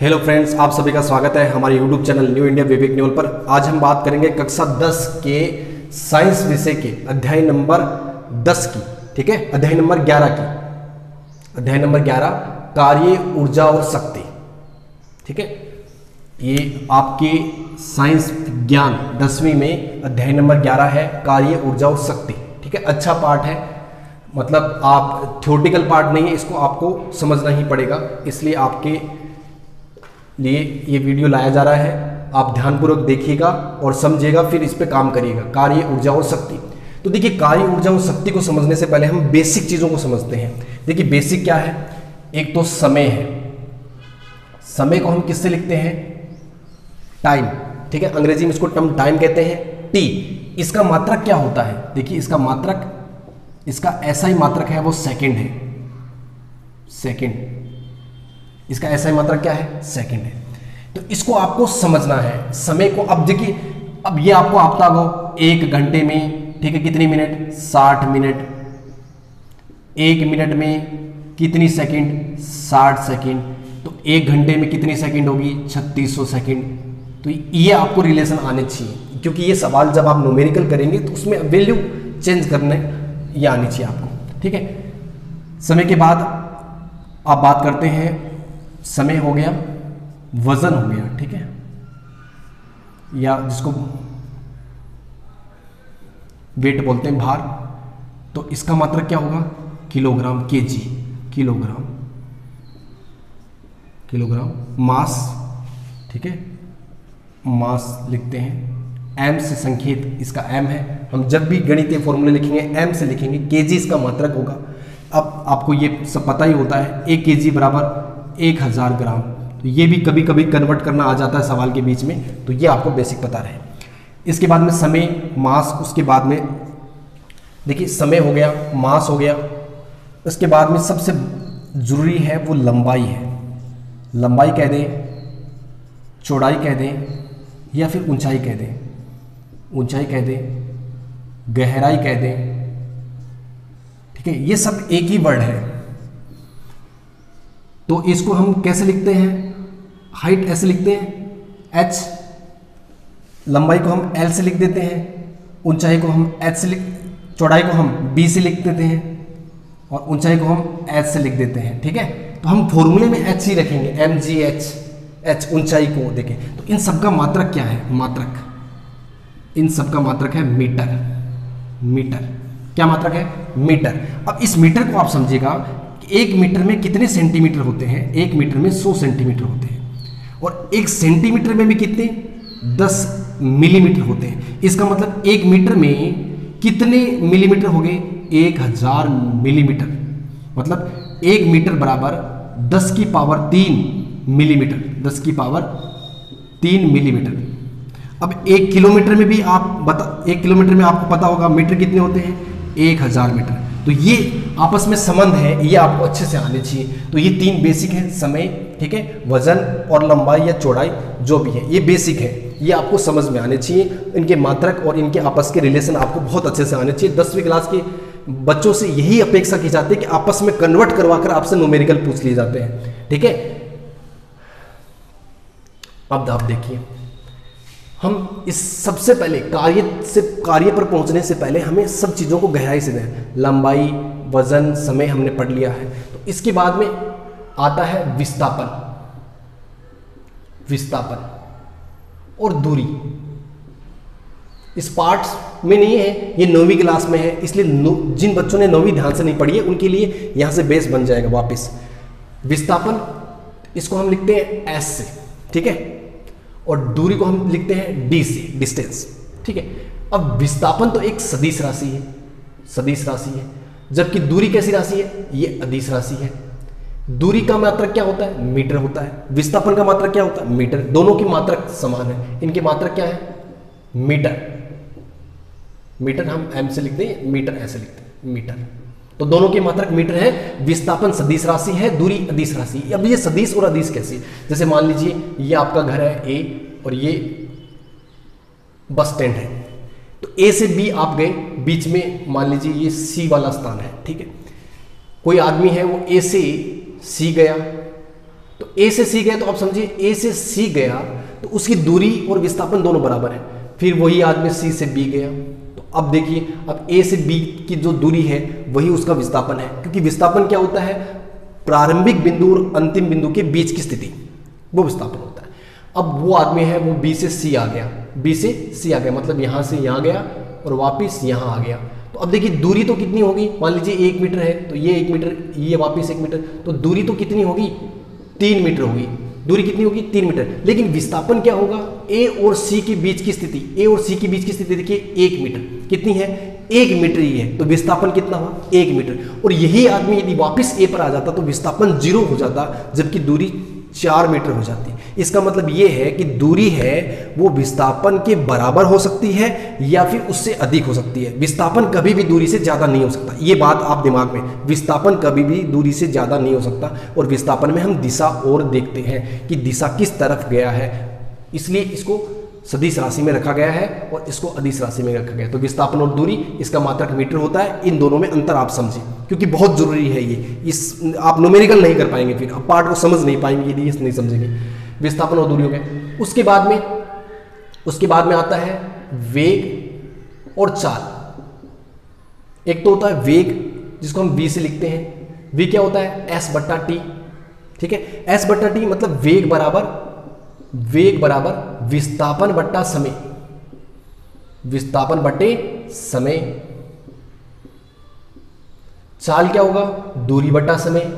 Hello friends, आप सभी का स्वागत है हमारे यूट्यूब चैनल न्यू इंडिया विवेक न्यूल पर। आज हम बात करेंगे कक्षा 10 के साइंस विषय के अध्याय नंबर 10 की। ठीक है, अध्याय नंबर 11 की। अध्याय नंबर 11 कार्य, ऊर्जा और शक्ति। ठीक है, ये आपके साइंस विज्ञान 10वीं में अध्याय नंबर 11 है, कार्य, ऊर्जा और शक्ति। ठीक है, अच्छा पार्ट है, मतलब आप थ्योरेटिकल पार्ट नहीं है, इसको आपको समझना ही पड़ेगा, इसलिए आपके लिए ये वीडियो लाया जा रहा है। आप ध्यानपूर्वक देखिएगा और समझिएगा, फिर इस पे काम करिएगा। कार्य, ऊर्जा और शक्ति। तो देखिए, कार्य, ऊर्जा और शक्ति को समझने से पहले हम बेसिक चीजों को समझते हैं। देखिए बेसिक क्या है, एक तो समय है। समय को हम किससे लिखते हैं? टाइम। ठीक है, अंग्रेजी में इसको टर्म टाइम कहते हैं, टी। इसका मात्रक क्या होता है? देखिए इसका मात्रक, इसका ऐसा ही मात्रक है, वो सेकंड है। सेकंड, इसका ऐसा ही मात्रक क्या है? सेकंड है। तो इसको आपको समझना है, समय को। अब देखिए, अब ये आपको आता हो 1 घंटे में, ठीक है, कितनी मिनट? 60 मिनट। 1 मिनट में कितनी सेकंड? 60 सेकंड। तो 1 घंटे में कितनी सेकंड होगी? 3600 सेकंड। तो ये आपको रिलेशन आने चाहिए, क्योंकि ये सवाल जब आप न्यूमेरिकल करेंगे तो उसमें वैल्यू चेंज करने ये आनी चाहिए आपको। ठीक है, समय के बाद आप बात करते हैं, समय हो गया, वजन हो गया। ठीक है, या जिसको वेट बोलते हैं, भार। तो इसका मात्रक क्या होगा? Kilogram, KG, kilogram, kilogram. Mass, ठीक है, मास लिखते हैं। एम से संकेत इसका एम है, हम जब भी गणितीय फॉर्मूले लिखेंगे एम से लिखेंगे। केजी इसका मात्रक होगा। अब आपको ये सब पता ही होता है, 1 केजी बराबर 1000 ग्राम। तो ये भी कभी कभी कन्वर्ट करना आ जाता है सवाल के बीच में, तो ये आपको बेसिक पता रहे। इसके बाद में समय, मास, उसके बाद में देखिए समय हो गया, मास हो गया। उसके बाद में सबसे जरूरी है वो लंबाई है। लंबाई कह दें, चौड़ाई कह दें, या फिर ऊंचाई कह दें। ऊंचाई कह दें, गहराई कह दें। ठीक है, ये सब एक ही वर्ड है। तो इसको हम कैसे लिखते हैं? हाइट ऐसे लिखते हैं, h। लंबाई को हम l से लिख देते हैं, ऊंचाई को हम h से चौड़ाई को हम b से लिख देते हैं, और ऊंचाई को हम h से लिख देते हैं। ठीक है, तो हम फॉर्मूले में h ही रखेंगे, mgh, h ऊंचाई को देखें। तो इन सब का मात्रक क्या है? मात्रक, इन सब का मात्रक है मीटर। मीटर क्या मात्रक है? मीटर। अब इस मीटर को आप समझिएगा, 1 मीटर में कितने सेंटीमीटर होते हैं? 1 मीटर में 100 सेंटीमीटर होते हैं, और 1 सेंटीमीटर में भी कितने? 10 मिलीमीटर होते हैं। इसका मतलब 1 मीटर में कितने मिलीमीटर हो गए? 1000 मिलीमीटर। मतलब 1 मीटर बराबर 10 की पावर 3 मिलीमीटर। 10 की पावर 3 मिलीमीटर। अब 1 किलोमीटर में भी आप 1 किलोमीटर में आपको पता होगा मीटर कितने होते हैं? 1000 मीटर। तो ये आपस में संबंध है, ये आपको अच्छे से आने चाहिए। तो ये 3 बेसिक है, समय, ठीक है, वजन और लंबाई या चौड़ाई जो भी है, ये बेसिक है, ये आपको समझ में आने चाहिए। इनके मात्रक और इनके आपस के रिलेशन आपको बहुत अच्छे से आने चाहिए। 10वीं क्लास के बच्चों से यही अपेक्षा की जाती है कि आपस में कन्वर्ट करवाकर आपसे न्यूमेरिकल पूछ लिए जाते हैं। ठीक है, अब आप देखिए, हम इस सबसे पहले कार्य पर पहुंचने से पहले हमें सब चीज़ों को गहराई से दें। लंबाई, वजन, समय हमने पढ़ लिया है। तो इसके बाद में आता है विस्थापन। विस्थापन और दूरी इस पार्ट में नहीं है, ये 9वीं क्लास में है, इसलिए जिन बच्चों ने 9वीं ध्यान से नहीं पढ़ी है उनके लिए यहां से बेस बन जाएगा वापस। विस्थापन, इसको हम लिखते हैं एस से, ठीक है, और दूरी को हम लिखते हैं डी से, डिस्टेंस। ठीक है, अब विस्थापन तो एक सदिश राशि है, सदिश राशि है, जबकि दूरी कैसी राशि है? ये अदिश राशि है। दूरी का मात्रक क्या होता है? मीटर होता है। विस्थापन का मात्रक क्या होता है? मीटर। दोनों की मात्रक समान है। इनके मात्रक क्या है? मीटर। मीटर हम एम से लिखते हैं, मीटर ऐसे लिखते हैं, मीटर। तो दोनों के मात्रक मीटर है। विस्थापन सदिश राशि है, दूरी अदिश राशि। अब ये सदिश और अदिश कैसी? जैसे मान लीजिए ये आपका घर है ए, और ये बस स्टैंड है। तो ए से बी आप गए, बीच में मान लीजिए ये सी वाला स्थान है। ठीक है, कोई आदमी है वो ए से सी गया, तो ए से सी गया, तो आप समझिए ए से सी गया तो उसकी दूरी और विस्थापन दोनों बराबर है। फिर वही आदमी सी से बी गया, तो अब देखिए अब ए से बी की जो दूरी है वही उसका विस्थापन है, क्योंकि विस्थापन क्या होता है, प्रारंभिक बिंदु और अंतिम बिंदु के बीच की स्थिति, वो विस्थापन होता है। अब वो आदमी है वो बी से सी आ गया, बी से सी आ गया मतलब यहां से यहां गया और वापिस यहां आ गया। तो अब देखिए दूरी तो कितनी होगी, मान लीजिए 1 मीटर है तो ये 1 मीटर, ये वापिस 1 मीटर, तो दूरी तो कितनी होगी, 3 मीटर होगी। दूरी कितनी होगी, 3 मीटर। लेकिन विस्थापन क्या होगा, ए और सी के बीच की स्थिति, ए और सी के बीच की स्थिति देखिए 1 मीटर, कितनी है, 1 मीटर ही है, तो विस्थापन कितना हुआ, 1 मीटर। और यही आदमी यदि वापस ए पर आ जाता तो विस्थापन 0 हो जाता, जबकि दूरी 4 मीटर हो जाती। इसका मतलब ये है कि दूरी है वो विस्थापन के बराबर हो सकती है या फिर उससे अधिक हो सकती है। विस्थापन कभी भी दूरी से ज्यादा नहीं हो सकता, ये बात आप दिमाग में, विस्थापन कभी भी दूरी से ज्यादा नहीं हो सकता। और विस्थापन में हम दिशा और देखते हैं कि दिशा किस तरफ गया है, इसलिए इसको सदिश राशि में रखा गया है और इसको अदिश राशि में रखा गया है। तो विस्थापन और दूरी इसका मात्रक मीटर होता है। इन दोनों में अंतर आप समझिए, क्योंकि बहुत जरूरी है ये, इस आप न्यूमेरिकल नहीं कर पाएंगे, फिर आप पार्ट को समझ नहीं पाएंगे यदि इस नहीं समझेंगे। विस्थापन और दूरी हो गए। उसके बाद में आता है वेग और चाल। एक तो होता है वेग जिसको हम v से लिखते हैं, v क्या होता है, s बट्टा टी, ठीक है। s बट्टा टी मतलब वेग बराबर विस्थापन बट्टा समय, विस्थापन बट्टे समय। चाल क्या होगा, दूरी बट्टा समय,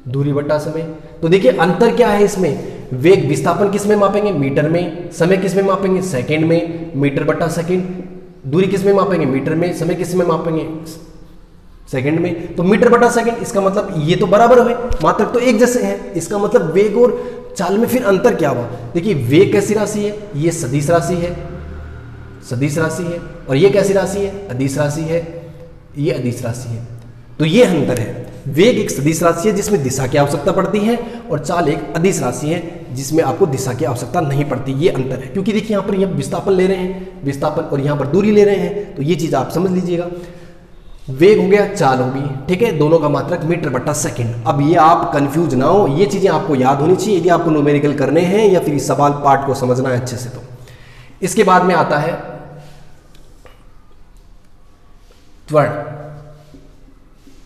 दूरी बट्टा समय। तो देखिए अंतर क्या है इसमें, वेग विस्थापन किस में मापेंगे, मीटर में, समय किस में मापेंगे, सेकंड में, मीटर बट्टा सेकंड। दूरी किस में मापेंगे, मीटर में, समय किस में मापेंगे, सेकंड में। तो मीटर बट्टा सेकंड, इसका मतलब ये तो बराबर हुए, मात्रक तो एक जैसे हैं। इसका मतलब वेग और चाल में फिर अंतर क्या हुआ, देखिए वेग कैसी राशि है, ये सदिश राशि है, सदिश राशि है, और ये कैसी राशि है, अदिश राशि है, ये अदिश राशि है। तो ये अंतर है, वेग एक सदिश राशि है जिसमें दिशा की आवश्यकता पड़ती है, और चाल एक अदिश राशि है जिसमें आपको दिशा की आवश्यकता नहीं पड़ती। ये अंतर है, क्योंकि देखिए यहाँ पर यह विस्थापन ले रहे हैं, विस्थापन, और यहाँ पर दूरी ले रहे हैं, तो ये चीज आप समझ लीजिएगा। वेग हो गया, चाल होगी, ठीक है, दोनों का मात्रक मीटर बट्टा सेकंड। अब ये आप कंफ्यूज ना हो, ये चीजें आपको याद होनी चाहिए यदि आपको न्यूमेरिकल करने हैं या फिर सवाल पार्ट को समझना है अच्छे से। तो इसके बाद में आता है त्वरण,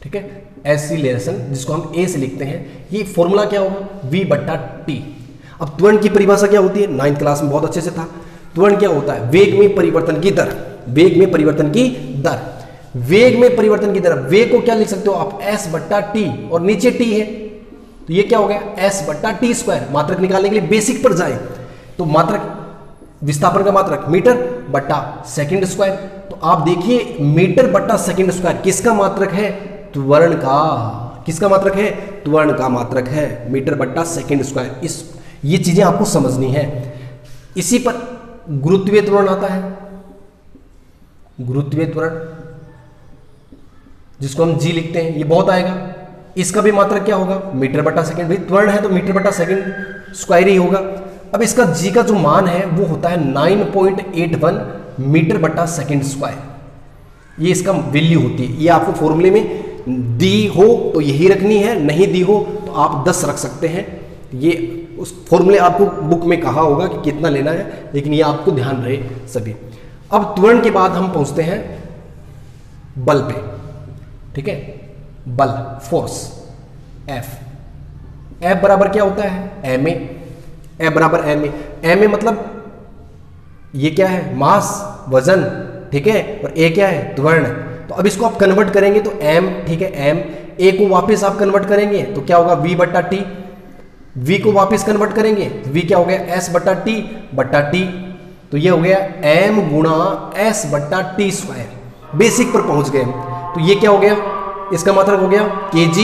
ठीक है, एक्सीलरेशन, जिसको हम ए से लिखते हैं। ये फॉर्मूला क्या होगा, v बट्टा टी। अब त्वरण की परिभाषा क्या होती है, 9th क्लास में बहुत अच्छे से था। त्वरण क्या होता है, वेग में परिवर्तन की दर, वेग में परिवर्तन की दर, वेग में परिवर्तन की दर। वेग को क्या लिख सकते हो आप, s बट्टा टी, और नीचे t है, तो ये क्या हो गया, s बट्टा टी स्क्वायर। मात्रक निकालने के लिए बेसिक पर जाए, तो मात्रक, विस्थापन का मात्रक मीटर बट्टा सेकंड स्क्वायर। तो आप देखिए मीटर बट्टा सेकंड स्क्वायर किसका मात्रक है, त्वरण का। किसका मात्रक है, त्वरण का मात्रक है, मीटर बट्टा सेकंड स्क्वायर। इस ये चीजें आपको समझनी है। इसी पर गुरुत्वीय त्वरण आता है, गुरुत्वीय त्वरण जिसको हम g लिखते हैं, ये बहुत आएगा। इसका भी मात्रक क्या होगा, मीटर बट्टा सेकंड, भाई त्वरण है तो मीटर बट्टा सेकंड स्क्वायर ही होगा। अब इसका g का जो मान है वो होता है 9.81 मीटर बट्टा सेकंड स्क्वायर, ये इसका वैल्यू होती है। ये आपको फॉर्मूले में दी हो तो यही रखनी है, नहीं दी हो तो आप 10 रख सकते हैं। ये उस फॉर्मूले आपको बुक में कहा होगा कि कितना लेना है, लेकिन ये आपको ध्यान रहे सभी। अब त्वरण के बाद हम पहुंचते हैं बल पे, ठीक है, बल, फोर्स, F बराबर क्या होता है, ma, F बराबर ma मतलब ये क्या है, मास, वजन, ठीक है, और a क्या है, त्वरण। तो अब इसको आप कन्वर्ट करेंगे तो m, ठीक है, m, a को वापस आप कन्वर्ट करेंगे तो क्या होगा, v बट्टा टी, v को वापस कन्वर्ट करेंगे तो v क्या हो गया, s बट्टा टी बट्टा टी। तो ये हो गया m गुणा s बट्टा टी स्क्वायर। बेसिक पर पहुंच गए। तो ये क्या हो गया, इसका मात्रक हो गया kg,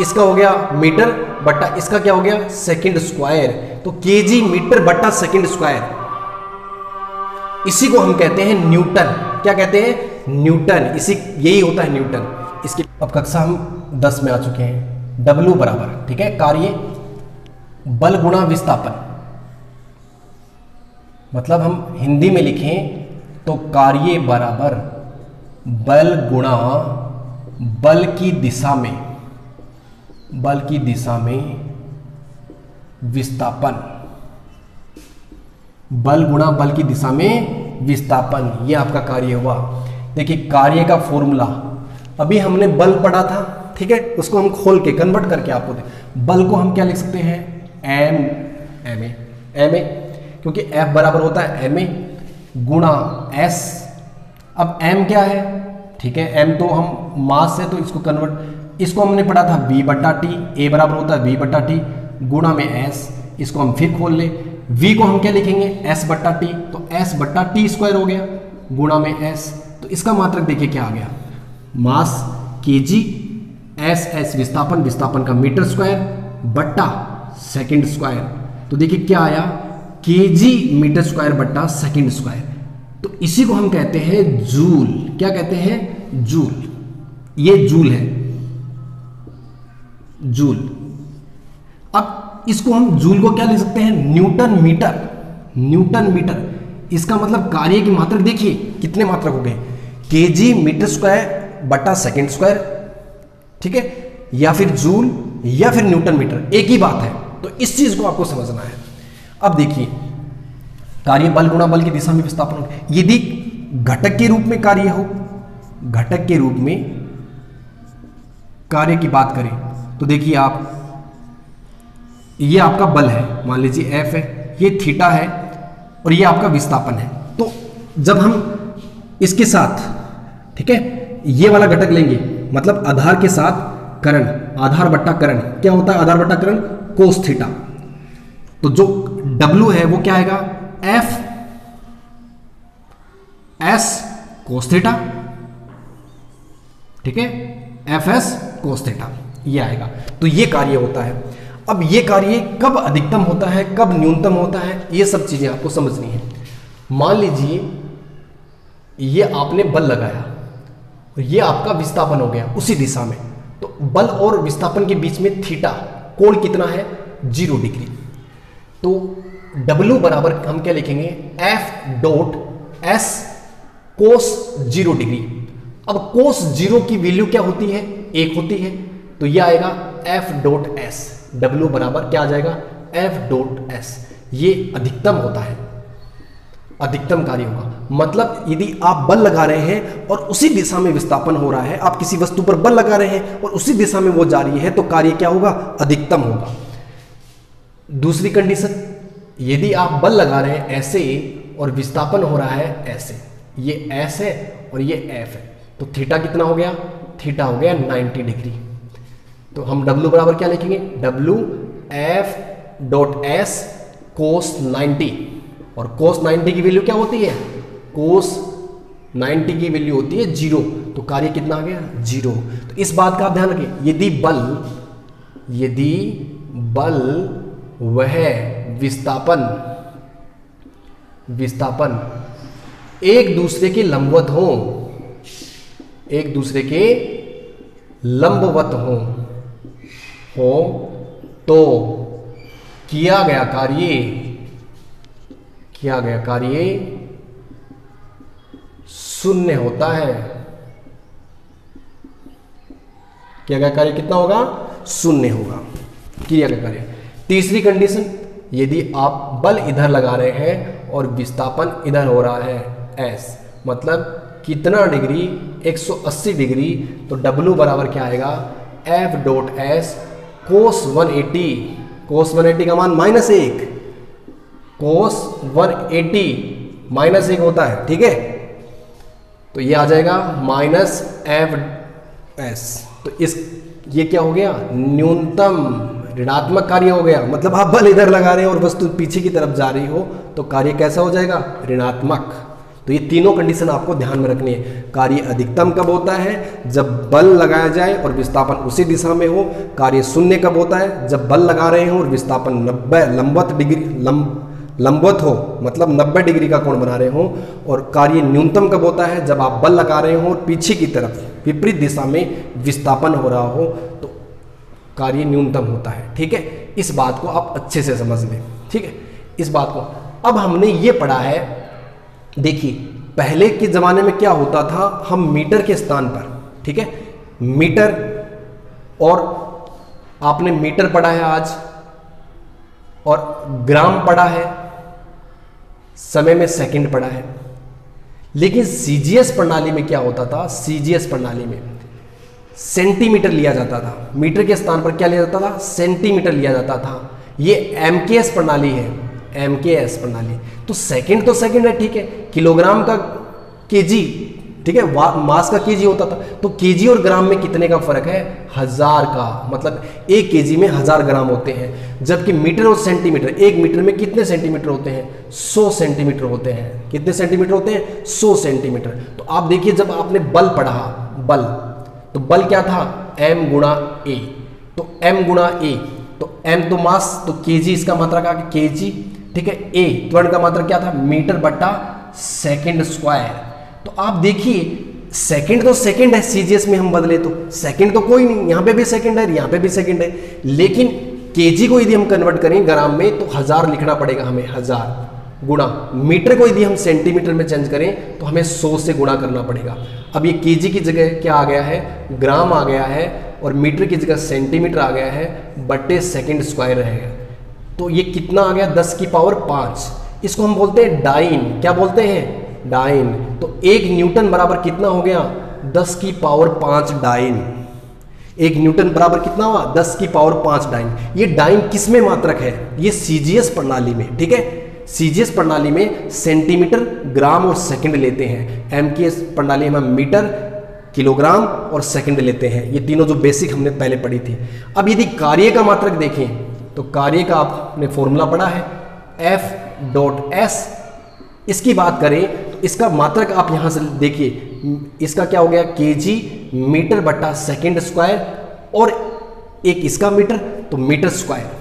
इसका हो गया मीटर बट्टा, इसका क्या हो गया, सेकंड स्क्वायर। तो kg मीटर बट्टा सेकंड स्क्वायर, इसी को हम कहते हैं न्यूटन। क्या कहते हैं, न्यूटन, इसी यही होता है न्यूटन। इसकी अब कक्षा हम 10 में आ चुके हैं। W बराबर, ठीक है, कार्य बल गुणा विस्थापन, मतलब हम हिंदी में लिखें तो कार्य बराबर बल गुणा बल की दिशा में, बल की दिशा में विस्थापन, बल गुणा बल की दिशा में विस्थापन, ये आपका कार्य हुआ। देखिए कार्य का फॉर्मूला, अभी हमने बल पढ़ा था, ठीक है, उसको हम खोल के कन्वर्ट करके आपको दे। बल को हम क्या लिख सकते हैं, एम ए, क्योंकि F बराबर होता है एम ए गुणा एस। अब m क्या है, ठीक है, m तो हम मास है तो इसको कन्वर्ट, इसको हमने पढ़ा था v बट्टा टी, ए बराबर होता है v बट्टा टी गुणा में s, इसको हम फिर खोल ले, v को हम क्या लिखेंगे s बट्टा टी, तो s बट्टा टी स्क्वायर हो गया गुणा में s। तो इसका मात्रक देखिए क्या आ गया, मास kg, s विस्थापन, विस्थापन का मीटर स्क्वायर बट्टा सेकंड स्क्वायर। तो देखिए क्या आया, kg मीटर स्क्वायर बट्टा सेकंड स्क्वायर। तो इसी को हम कहते हैं जूल। क्या कहते हैं, जूल। ये जूल है, जूल। अब इसको हम जूल को क्या लिख सकते हैं, न्यूटन मीटर, न्यूटन मीटर। इसका मतलब कार्य की मात्रक देखिए कितने मात्रक हो गए, kg मीटर स्क्वायर बट्टा सेकंड स्क्वायर, ठीक है, या फिर जूल या फिर न्यूटन मीटर, एक ही बात है। तो इस चीज को आपको समझना है। अब देखिए कार्य बल गुणा बल की दिशा में विस्थापन हो, यदि घटक के रूप में कार्य हो, घटक के रूप में कार्य की बात करें तो देखिए आप, ये आपका बल है, मान लीजिए F है, ये थीटा है और ये आपका विस्थापन है। तो जब हम इसके साथ, ठीक है, ये वाला घटक लेंगे, मतलब आधार के साथ करण, आधार बट्टा करण क्या होता है, आधार बट्टा करण कोस थीटा। तो जो W है वो क्या आएगा, F S कोस थीटा, ठीक है, FS कोस थीटा, ये आएगा। तो ये कार्य होता है। अब ये कार्य कब अधिकतम होता है, कब न्यूनतम होता है, ये सब चीजें आपको समझनी है। मान लीजिए ये आपने बल लगाया और ये आपका विस्थापन हो गया उसी दिशा में, तो बल और विस्थापन के बीच में थीटा कोण कितना है, 0 डिग्री। तो W बराबर हम क्या लिखेंगे, F डॉट S कोस 0 डिग्री। अब कोस 0 की वैल्यू क्या होती है, 1 होती है, तो यह आएगा F डॉट S, W बराबर क्या आ जाएगा, F डॉट S। ये अधिकतम होता है, अधिकतम कार्य होगा। मतलब यदि आप बल लगा रहे हैं और उसी दिशा में विस्थापन हो रहा है, आप किसी वस्तु पर बल लगा रहे हैं और उसी दिशा में वो जा रही है, तो कार्य क्या होगा, अधिकतम होगा। दूसरी कंडीशन, यदि आप बल लगा रहे हैं ऐसे और विस्थापन हो रहा है ऐसे, ये S है और ये F है, तो थीटा कितना हो गया, थीटा हो गया 90 डिग्री। तो हम W बराबर क्या लिखेंगे, W F डॉट S कोस 90, और कोस 90 की वैल्यू क्या होती है, कोस 90 की वैल्यू होती है 0, तो कार्य कितना आ गया, 0। तो इस बात का आप ध्यान रखें, यदि बल वह विस्थापन एक दूसरे के लंबवत हो, एक दूसरे के लंबवत हो तो किया गया कार्य शून्य होता है। किया गया कार्य कितना होगा, शून्य होगा, किया गया कार्य। तीसरी कंडीशन, यदि आप बल इधर लगा रहे हैं और विस्थापन इधर हो रहा है S, मतलब कितना डिग्री, 180 डिग्री, तो W बराबर क्या आएगा, F डॉट S कोस 180, कोस 180 का मान -1, कोस 180 -1 होता है, ठीक है, तो ये आ जाएगा -FS। तो ये क्या हो गया, न्यूनतम ऋणात्मक कार्य हो गया। मतलब आप बल इधर लगा रहे हैं और वस्तु पीछे की तरफ जा रही हो, तो कार्य कैसा हो जाएगा, ऋणात्मक। तो ये तीनों कंडीशन आपको ध्यान में रखनी है। कार्य अधिकतम कब होता है, जब बल लगाया जाए और विस्थापन उसी दिशा में हो। कार्य शून्य कब होता है, जब बल लगा रहे हो और विस्थापन 90 लंबवत हो, मतलब 90 डिग्री का कोण बना रहे हो। और कार्य न्यूनतम कब होता है, जब आप बल लगा रहे हो और पीछे की तरफ विपरीत दिशा में विस्थापन हो रहा हो, तो कार्य न्यूनतम होता है। ठीक है, इस बात को आप अच्छे से समझ लें। ठीक है, इस बात को अब हमने ये पढ़ा है। देखिए पहले के ज़माने में क्या होता था, हम मीटर के स्थान पर, ठीक है, मीटर, और आपने मीटर पढ़ा है आज, और ग्राम पढ़ा है, समय में सेकंड पढ़ा है। लेकिन सीजीएस प्रणाली में क्या होता था, सीजीएस प्रणाली में सेंटीमीटर लिया जाता था, मीटर के स्थान पर क्या लिया जाता था, सेंटीमीटर लिया जाता था। ये एमकेएस प्रणाली है, एमकेएस प्रणाली। तो सेकंड है, ठीक है। किलोग्राम का केजी, ठीक है, मास का केजी होता था। तो केजी और ग्राम में कितने का फर्क है, 1000 का, मतलब 1 केजी में 1000 ग्राम होते हैं। जबकि मीटर और सेंटीमीटर, 1 मीटर में कितने सेंटीमीटर होते हैं, 100 सेंटीमीटर होते हैं। कितने सेंटीमीटर होते हैं, 100 सेंटीमीटर। तो आप देखिए, जब आपने बल पढ़ा, बल, तो बल क्या था, m गुणा ए। तो m गुणा ए, तो m तो मास, तो केजी इसका मात्रा क्या, केजी, ठीक है। ए त्वरण का मात्रा क्या था, मीटर बटा सेकंड स्क्वायर। तो आप देखिए, सेकंड तो सेकंड है, सीजीएस में हम बदले तो सेकंड तो कोई नहीं, यहां पे भी सेकंड है, यहां पे भी सेकंड है। लेकिन केजी को यदि हम कन्वर्ट करें ग्राम में तो 1000 लिखना पड़ेगा हमें, 1000 गुणा। मीटर को यदि हम सेंटीमीटर में चेंज करें तो हमें 100 से गुणा करना पड़ेगा। अब ये केजी की जगह क्या आ गया है, ग्राम आ गया है, और मीटर की जगह सेंटीमीटर आ गया है, बटे सेकंड स्क्वायर रहेगा। तो ये कितना आ गया, 10 की पावर 5। इसको हम बोलते हैं डाइन। क्या बोलते हैं, डाइन। तो 1 न्यूटन बराबर कितना हो गया, 10 की पावर 5 डाइन। 1 न्यूटन बराबर कितना हुआ, 10 की पावर 5 डाइन। ये डाइन किस में मात्रक है, ये सीजीएस प्रणाली में, ठीक है। सीजीएस प्रणाली में सेंटीमीटर, ग्राम और सेकंड लेते हैं। एमकेएस प्रणाली में मीटर, किलोग्राम और सेकंड लेते हैं। ये तीनों जो बेसिक हमने पहले पढ़ी थी। अब यदि कार्य का मात्रक देखें तो कार्य का आपने फॉर्मूला पढ़ा है, F.S। इसकी बात करें तो इसका मात्रक आप यहां से देखिए, इसका क्या हो गया, केजी मीटर बटा सेकंड स्क्वायर, और एक इसका मीटर, तो मीटर स्क्वायर।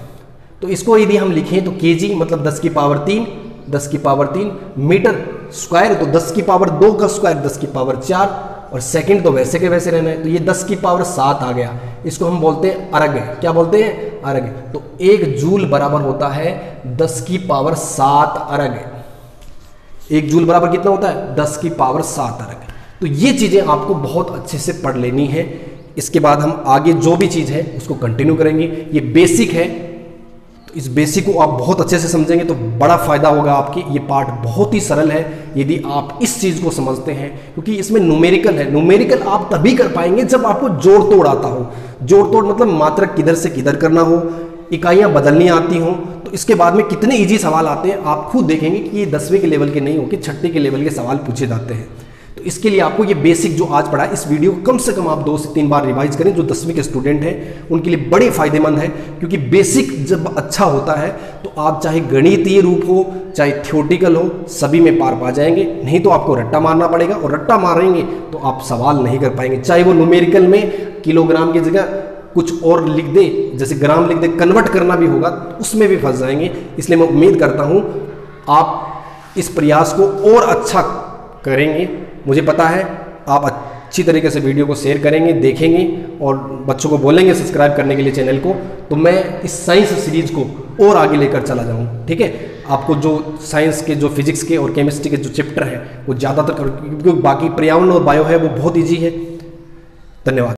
तो इसको यदि हम लिखें तो केजी मतलब 10 की पावर 3, 10 की पावर 3, मीटर स्क्वायर तो 10 की पावर 2 का स्क्वायर 10 की पावर 4, और सेकंड तो वैसे के वैसे रहना है। तो ये 10 की पावर 7 आ गया। इसको हम बोलते हैं अर्घ्य। क्या बोलते हैं, अर्घ्य। तो 1 जूल बराबर होता है 10 की पावर 7 अर्घ्य। 1 जूल बराबर कितना होता है, 10 की पावर 7 अर्घ्य। तो ये चीजें आपको बहुत अच्छे से पढ़ लेनी है। इसके बाद हम आगे जो भी चीज है उसको कंटिन्यू करेंगे। ये बेसिक है, तो इस बेसिक को आप बहुत अच्छे से समझेंगे तो बड़ा फायदा होगा आपकी। ये पार्ट बहुत ही सरल है यदि आप इस चीज को समझते हैं, क्योंकि इसमें न्यूमेरिकल है। न्यूमेरिकल आप तभी कर पाएंगे जब आपको जोड़ तोड़ आता हो। जोड़ तोड़ मतलब मात्रक किधर से किधर करना हो, इकाइयां बदलनी आती हो। तो इसके बाद में कितने इजी सवाल आते हैं आप खुद देखेंगे कि ये 10वीं के लेवल के नहीं हो कि 6ठी के लेवल के सवाल पूछे जाते हैं। तो इसके लिए आपको ये बेसिक जो आज पढ़ा है, इस वीडियो को कम से कम आप 2 से 3 बार रिवाइज करें। जो 10वीं के स्टूडेंट हैं उनके लिए बड़े फायदेमंद है, क्योंकि बेसिक जब अच्छा होता है तो आप चाहे गणितीय रूप हो चाहे थ्योरेटिकल हो, सभी में पार पा जाएंगे। नहीं तो आपको रट्टा मारना पड़ेगा, और रट्टा मारेंगे तो आप सवाल नहीं कर पाएंगे। चाहे वो न्यूमेरिकल में किलोग्राम की जगह कुछ और लिख दे, जैसे ग्राम लिख दे, कन्वर्ट करना भी होगा, उसमें भी फंस जाएंगे। इसलिए मैं उम्मीद करता हूं आप इस प्रयास को और अच्छा करेंगे। मुझे पता है आप अच्छी तरीके से वीडियो को शेयर करेंगे, देखेंगे, और बच्चों को बोलेंगे सब्सक्राइब करने के लिए चैनल को। तो मैं इस साइंस सीरीज को और आगे लेकर चला जाऊँ, ठीक है। आपको जो साइंस के, जो फिजिक्स के और केमिस्ट्री के जो चैप्टर हैं वो ज़्यादातर, क्योंकि बाकी पर्यावरण और बायो है वो बहुत ईजी है। धन्यवाद।